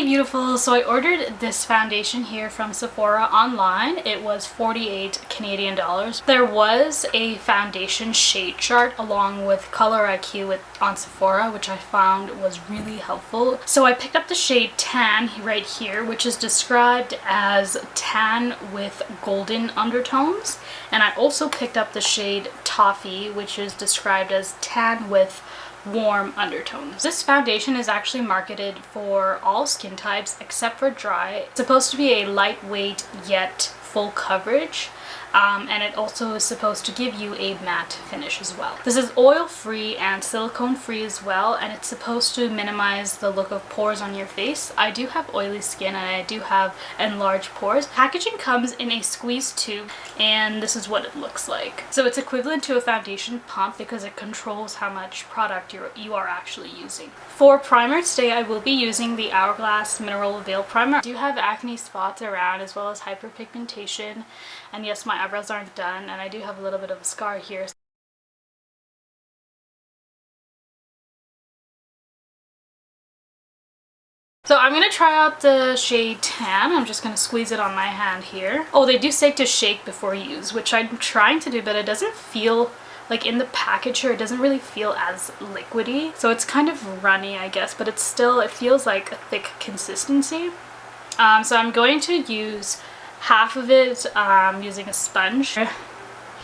beautiful. So I ordered this foundation here from Sephora online. It was 48 Canadian dollars. There was a foundation shade chart along with Color IQ on Sephora, which I found was really helpful. So I picked up the shade Tan right here, which is described as tan with golden undertones. And I also picked up the shade Toffee, which is described as tan with warm undertones. This foundation is actually marketed for all skin types except for dry. It's supposed to be a lightweight yet full coverage. And it also is supposed to give you a matte finish as well. This is oil-free and silicone-free as well, and it's supposed to minimize the look of pores on your face. I do have oily skin and I do have enlarged pores. Packaging comes in a squeeze tube, and this is what it looks like. So it's equivalent to a foundation pump because it controls how much product you are actually using. For primer today, I will be using the Hourglass Mineral Veil Primer. I do have acne spots around as well as hyperpigmentation, and yes, my eyebrows aren't done, and I do have a little bit of a scar here. So I'm going to try out the shade Tan. I'm just going to squeeze it on my hand here. Oh, they do say to shake before use, which I'm trying to do, but it doesn't feel like in the package here, it doesn't really feel as liquidy. So it's kind of runny, I guess, but it's still, it feels like a thick consistency. So I'm going to use half of it using a sponge.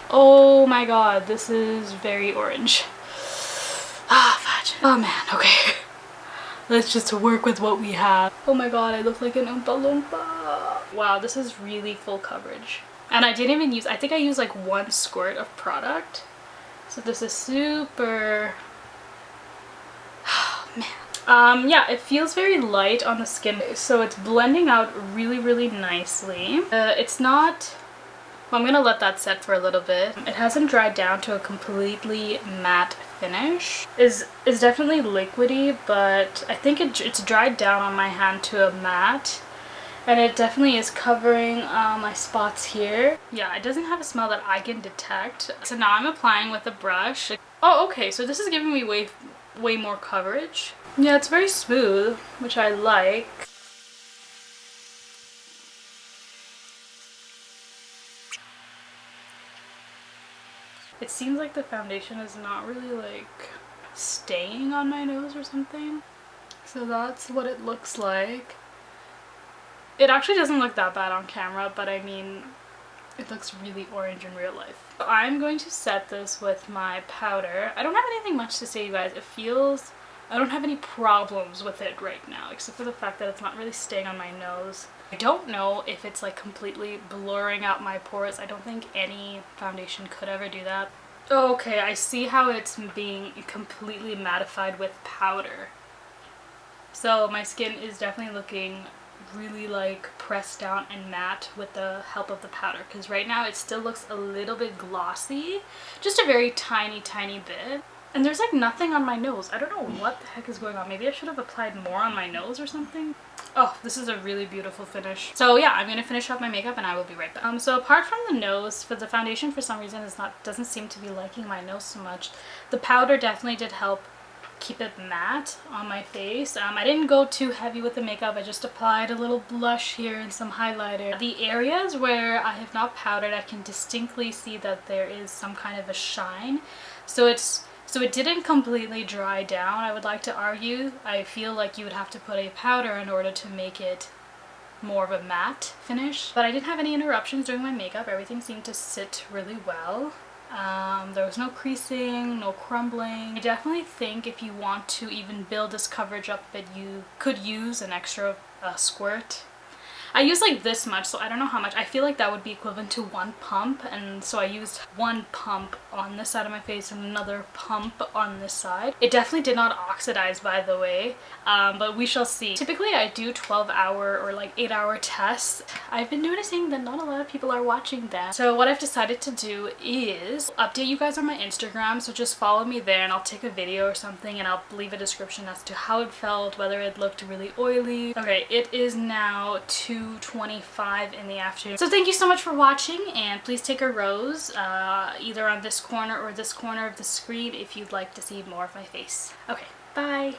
Oh my god, this is very orange. Ah, fudge. Oh man, okay. Let's just work with what we have. Oh my god, I look like an Oompa Loompa. Wow, this is really full coverage. And I didn't even use, I think I used like one squirt of product. So this is super... Oh man. Yeah, it feels very light on the skin, so it's blending out really, really nicely. It's not... Well, I'm gonna let that set for a little bit. It hasn't dried down to a completely matte finish. Is definitely liquidy, but I think it's dried down on my hand to a matte. And it definitely is covering my spots here. Yeah, it doesn't have a smell that I can detect. So now I'm applying with a brush. Oh, okay, so this is giving me way more coverage. Yeah, it's very smooth, which I like. It seems like the foundation is not really like staying on my nose or something. So that's what it looks like. It actually doesn't look that bad on camera, but I mean, it looks really orange in real life. I'm going to set this with my powder. I don't have anything much to say, you guys. It feels... I don't have any problems with it right now, except for the fact that it's not really staying on my nose. I don't know if it's like completely blurring out my pores. I don't think any foundation could ever do that. Oh, okay, I see how it's being completely mattified with powder. So my skin is definitely looking really like pressed down and matte with the help of the powder, because right now it still looks a little bit glossy, just a very tiny bit. And there's like nothing on my nose. I don't know what the heck is going on. Maybe I should have applied more on my nose or something. Oh, this is a really beautiful finish. So yeah, I'm gonna finish up my makeup and I will be right back. So apart from the nose, for the foundation, for some reason doesn't seem to be liking my nose so much. The powder definitely did help keep it matte on my face. I didn't go too heavy with the makeup. I just applied a little blush here and some highlighter. The areas where I have not powdered, I can distinctly see that there is some kind of a shine. So it didn't completely dry down, I would like to argue. I feel like you would have to put a powder in order to make it more of a matte finish. But I didn't have any interruptions during my makeup. Everything seemed to sit really well. There was no creasing, no crumbling. I definitely think if you want to even build this coverage up, that you could use an extra squirt. I use like this much, so I don't know how much. I feel like that would be equivalent to one pump, and so I used one pump on this side of my face and another pump on this side. It definitely did not oxidize, by the way, but we shall see. Typically I do 12-hour or like 8-hour tests. I've been noticing that not a lot of people are watching them. So what I've decided to do is update you guys on my Instagram, so just follow me there and I'll take a video or something and I'll leave a description as to how it felt, whether it looked really oily. Okay, it is now 2:25 in the afternoon. So thank you so much for watching, and please take a rose either on this corner or this corner of the screen if you'd like to see more of my face. Okay, bye!